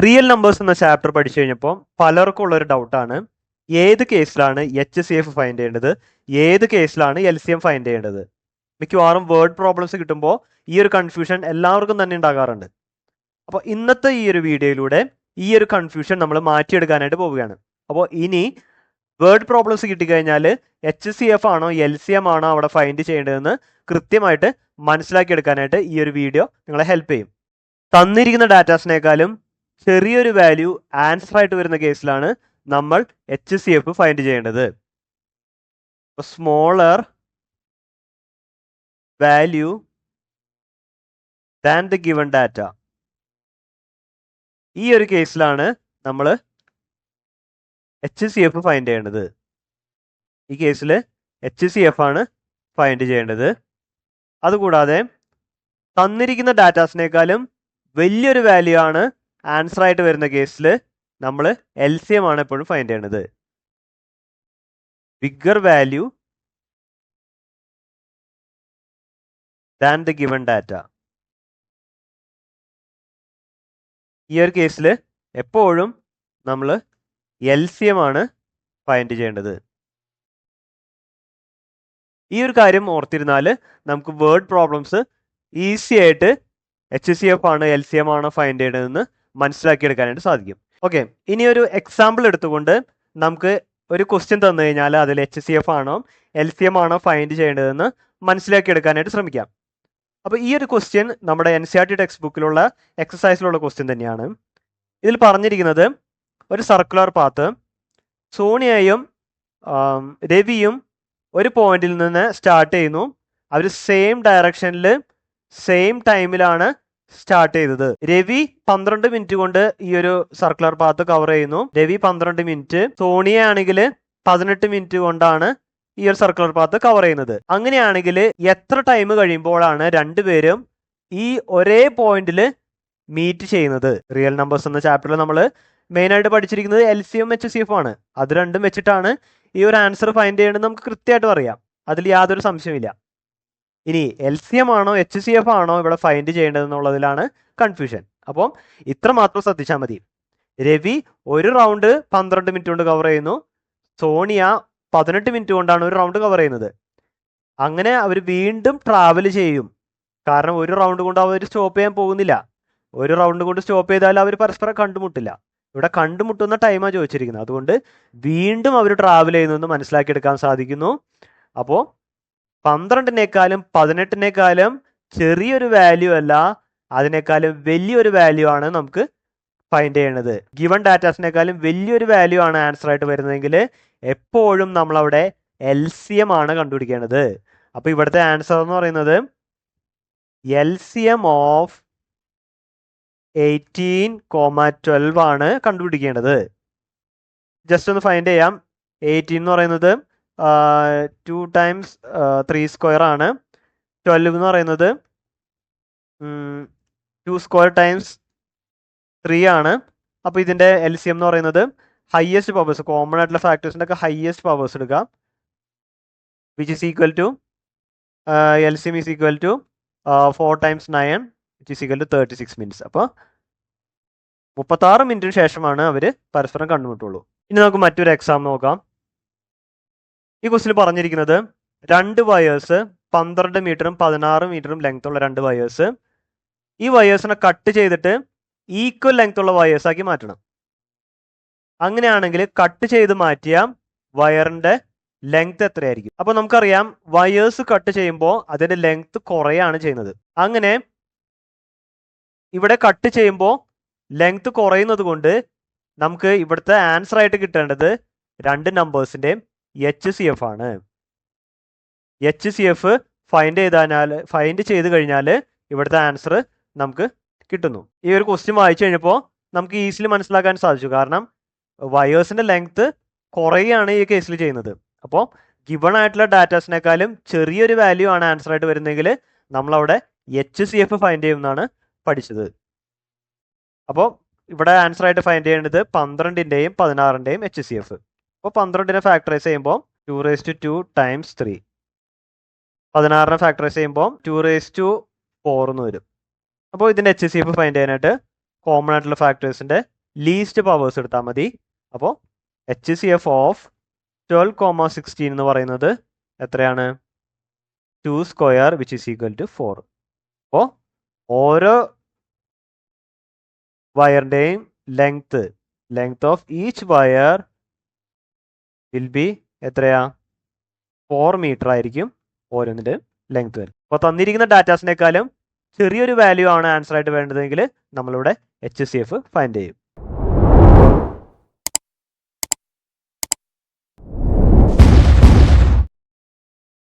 Real numbers എന്ന chapter പഠിച്ചു കഴിഞ്ഞപ്പോൾ പലർക്കും ഉള്ളൊരു ഡൗട്ടാണ് ഏത് കേസിലാണ് HCF ഫൈൻഡ് ചെയ്യേണ്ടത്, ഏത് കേസിലാണ് LCM ഫൈൻഡ് ചെയ്യേണ്ടത്. മിക്കവാറും വേർഡ് പ്രോബ്ലംസ് കിട്ടുമ്പോൾ ഈ ഒരു കൺഫ്യൂഷൻ എല്ലാവർക്കും തന്നെ ഉണ്ടാകാറുണ്ട്. അപ്പോൾ ഇന്നത്തെ ഈ ഒരു വീഡിയോയിലൂടെ ഈ ഒരു കൺഫ്യൂഷൻ നമ്മൾ മാറ്റിയെടുക്കാനായിട്ട് പോവുകയാണ്. അപ്പോൾ ഇനി വേർഡ് പ്രോബ്ലംസ് കിട്ടിക്കഴിഞ്ഞാൽ HCF ആണോ LCM ആണോ അവിടെ ഫൈൻഡ് ചെയ്യേണ്ടതെന്ന് കൃത്യമായിട്ട് മനസ്സിലാക്കിയെടുക്കാനായിട്ട് ഈ ഒരു വീഡിയോ നിങ്ങളെ ഹെൽപ്പ് ചെയ്യും. തന്നിരിക്കുന്ന ഡാറ്റാസിനേക്കാളും ചെറിയൊരു വാല്യൂ ആൻസർ ആയിട്ട് വരുന്ന കേസിലാണ് നമ്മൾ HCF ഫൈൻഡ് ചെയ്യേണ്ടത്. Smaller value than the given data, ഈ ഒരു കേസിലാണ് നമ്മൾ HCF ഫൈൻഡ് ചെയ്യേണ്ടത്. ഈ കേസിൽ HCF ആണ് ഫൈൻഡ് ചെയ്യേണ്ടത്. അതുകൂടാതെ തന്നിരിക്കുന്ന ഡാറ്റാസിനേക്കാളും വലിയൊരു വാല്യൂ ആണ് ആൻസർ ആയിട്ട് വരുന്ന കേസിൽ നമ്മൾ LCM ആണ് എപ്പോഴും ഫൈൻഡ് ചെയ്യേണ്ടത്. Bigger value than the given data, ഈ ഒരു കേസിൽ എപ്പോഴും നമ്മൾ LCM ആണ് ഫൈൻഡ് ചെയ്യേണ്ടത്. ഈ ഒരു കാര്യം ഓർത്തിരുന്നാൽ നമുക്ക് വേർഡ് പ്രോബ്ലംസ് ഈസി ആയിട്ട് HCF ആണ് LCM ആണോ ഫൈൻഡ് ചെയ്യേണ്ടതെന്ന് മനസ്സിലാക്കിയെടുക്കാനായിട്ട് സാധിക്കും. ഓക്കെ, ഇനി ഒരു എക്സാമ്പിൾ എടുത്തുകൊണ്ട് നമുക്ക് ഒരു ക്വസ്റ്റ്യൻ തന്നു കഴിഞ്ഞാൽ അതിൽ HCF ആണോ LCM ആണോ ഫൈൻഡ് ചെയ്യേണ്ടതെന്ന് മനസ്സിലാക്കിയെടുക്കാനായിട്ട് ശ്രമിക്കാം. അപ്പോൾ ഈ ഒരു ക്വസ്റ്റ്യൻ നമ്മുടെ NCERT ടെക്സ്റ്റ് ബുക്കിലുള്ള എക്സസൈസിലുള്ള ക്വസ്റ്റ്യൻ തന്നെയാണ്. ഇതിൽ പറഞ്ഞിരിക്കുന്നത് ഒരു സർക്കുലർ പാത്ത്, സോണിയയും രവിയും ഒരു പോയിന്റിൽ നിന്ന് സ്റ്റാർട്ട് ചെയ്യുന്നു. അവർ സെയിം ഡയറക്ഷനിൽ സെയിം ടൈമിലാണ് സ്റ്റാർട്ട് ചെയ്തത്. രവി 12 മിനിറ്റ് കൊണ്ട് ഈ ഒരു സർക്കുലർ പാത്ത് കവർ ചെയ്യുന്നു. രവി 12 മിനിറ്റ്, സോണിയ ആണെങ്കിൽ 18 മിനിറ്റ് കൊണ്ടാണ് ഈ ഒരു സർക്കുലർ പാത്ത് കവർ ചെയ്യുന്നത്. അങ്ങനെയാണെങ്കിൽ എത്ര ടൈം കഴിയുമ്പോഴാണ് രണ്ടുപേരും ഈ ഒരേ പോയിന്റിൽ മീറ്റ് ചെയ്യുന്നത്? റിയൽ നമ്പേഴ്സ് എന്ന ചാപ്റ്ററിൽ നമ്മൾ മെയിൻ ആയിട്ട് പഠിച്ചിരിക്കുന്നത് LCM HCF ആണ്. അത് രണ്ടും വെച്ചിട്ടാണ് ഈ ഒരു ആൻസർ ഫൈൻഡ് ചെയ്യേണ്ടത് നമുക്ക് കൃത്യമായിട്ടും അറിയാം, അതിൽ യാതൊരു സംശയമില്ല. ഇനി LCM ആണോ HCF ആണോ ഇവിടെ ഫൈൻഡ് ചെയ്യേണ്ടതെന്നുള്ളതിലാണ് കൺഫ്യൂഷൻ. അപ്പം ഇത്ര മാത്രം ശ്രദ്ധിച്ചാൽ മതി. രവി ഒരു റൗണ്ട് 12 മിനിറ്റ് കൊണ്ട് കവർ ചെയ്യുന്നു, സോണിയ 18 മിനിറ്റ് കൊണ്ടാണ് ഒരു റൗണ്ട് കവർ ചെയ്യുന്നത്. അങ്ങനെ അവർ വീണ്ടും ട്രാവൽ ചെയ്യും, കാരണം ഒരു റൗണ്ട് കൊണ്ട് അവർ സ്റ്റോപ്പ് ചെയ്യാൻ പോകുന്നില്ല. ഒരു റൗണ്ട് കൊണ്ട് സ്റ്റോപ്പ് ചെയ്താൽ അവർ പരസ്പരം കണ്ടുമുട്ടില്ല. ഇവിടെ കണ്ടുമുട്ടുന്ന ടൈമാണ് ചോദിച്ചിരിക്കുന്നത്. അതുകൊണ്ട് വീണ്ടും അവർ ട്രാവൽ ചെയ്യുന്നു മനസ്സിലാക്കിയെടുക്കാൻ സാധിക്കുന്നു. അപ്പോൾ 12-നേക്കാളും 18-നേക്കാളും ചെറിയൊരു വാല്യൂ അല്ല, അതിനേക്കാളും വലിയൊരു വാല്യൂ ആണ് നമുക്ക് ഫൈൻഡ് ചെയ്യേണ്ടത്. ഗിവൺ ഡാറ്റാസിനേക്കാളും വലിയൊരു വാല്യൂ ആണ് ആൻസർ ആയിട്ട് വരുന്നതെങ്കിൽ എപ്പോഴും നമ്മളവിടെ LCM ആണ് കണ്ടുപിടിക്കേണ്ടത്. അപ്പോൾ ഇവിടുത്തെ ആൻസർ എന്ന് പറയുന്നത് LCM ഓഫ് 18,12 ആണ് കണ്ടുപിടിക്കേണ്ടത്. ജസ്റ്റ് ഒന്ന് ഫൈൻഡ് ചെയ്യാം. 18 എന്ന് പറയുന്നത് 2 times 3 square ആണ്. 12 എന്ന് പറയുന്നത് 2 square times 3 ആണ്. അപ്പോൾ ഇതിൻ്റെ LCM എന്ന് പറയുന്നത് ഹയസ്റ്റ് പവേഴ്സ്, കോമൺ ആയിട്ടുള്ള ഫാക്ടേഴ്സിൻ്റെ ഒക്കെ ഹയസ്റ്റ് പവേഴ്സ് എടുക്കുക, which is equal to LCM is equal to 4 times 9 which is equal to 36 minutes. അപ്പോൾ 36 മിനിറ്റിന് ശേഷമാണ് അവർ പരസ്പരം കണ്ടുമുട്ടുള്ളൂ. ഇനി നമുക്ക് മറ്റൊരു എക്സാം നോക്കാം. ഈ ക്വസ്റ്റിൽ പറഞ്ഞിരിക്കുന്നത് 2 വയേഴ്സ് 12 മീറ്ററും 16 മീറ്ററും ലെങ്ത് ഉള്ള 2 വയേഴ്സ്, ഈ വയേഴ്സിനെ കട്ട് ചെയ്തിട്ട് ഈക്വൽ ലെങ്ത് ഉള്ള വയേഴ്സ് ആക്കി മാറ്റണം. അങ്ങനെയാണെങ്കിൽ കട്ട് ചെയ്ത് മാറ്റിയ വയറിന്റെ ലെങ്ത് എത്രയായിരിക്കും? അപ്പോൾ നമുക്കറിയാം വയേഴ്സ് കട്ട് ചെയ്യുമ്പോൾ അതിന്റെ ലെങ്ത് കുറയാണ് ചെയ്യുന്നത്. അങ്ങനെ ഇവിടെ കട്ട് ചെയ്യുമ്പോൾ ലെങ്ത് കുറയുന്നത് കൊണ്ട് നമുക്ക് ഇവിടുത്തെ ആൻസർ ആയിട്ട് കിട്ടേണ്ടത് 2 നമ്പേഴ്സിൻ്റെയും HCF ആണ്. HCF ഫൈൻഡ് ചെയ്ത് കഴിഞ്ഞാൽ ഇവിടുത്തെ ആൻസർ നമുക്ക് കിട്ടുന്നു. ഈ ഒരു ക്വസ്റ്റ്യൻ വായിച്ചു കഴിഞ്ഞപ്പോൾ നമുക്ക് ഈസിലി മനസ്സിലാക്കാൻ സാധിച്ചു, കാരണം വയേഴ്സിന്റെ ലെങ്ത് കുറയാണ് ഈ കേസിൽ ചെയ്യുന്നത്. അപ്പോൾ ഗിവൺ ആയിട്ടുള്ള ഡാറ്റാസിനേക്കാളും ചെറിയൊരു വാല്യൂ ആണ് ആൻസർ ആയിട്ട് വരുന്നതെങ്കിൽ നമ്മളവിടെ HCF ഫൈൻഡ് ചെയ്യുമെന്നാണ് പഠിച്ചത്. അപ്പോൾ ഇവിടെ ആൻസർ ആയിട്ട് ഫൈൻഡ് ചെയ്യേണ്ടത് 12-ൻ്റെയും 16-ൻ്റെയും HCF. അപ്പോൾ 12-നെ ഫാക്ടറൈസ് ചെയ്യുമ്പോൾ 2⁴ times 3, 16-നെ ഫാക്ടറൈസ് ചെയ്യുമ്പോൾ 2⁴ എന്ന് വരും. അപ്പോൾ ഇതിൻ്റെ HCF ഫൈൻഡ് ചെയ്യാനായിട്ട് കോമൺ ആയിട്ടുള്ള ഫാക്ടേഴ്സിൻ്റെ ലീസ്റ്റ് പവേഴ്സ് എടുത്താൽ മതി. അപ്പോൾ HCF ഓഫ് 12,16 എന്ന് പറയുന്നത് എത്രയാണ്? 2 square which is equal to 4. അപ്പോൾ ഓരോ വയറിൻ്റെയും length of each wire will be എത്രയാ? 4 മീറ്റർ ആയിരിക്കും ഓരോന്നിൻ്റെ ലെങ്ത് വരും. അപ്പോൾ തന്നിരിക്കുന്ന ഡാറ്റാസിനേക്കാളും ചെറിയൊരു വാല്യൂ ആണ് ആൻസർ ആയിട്ട് വേണ്ടതെങ്കിൽ നമ്മളിവിടെ HCF ഫൈൻഡ് ചെയ്യും.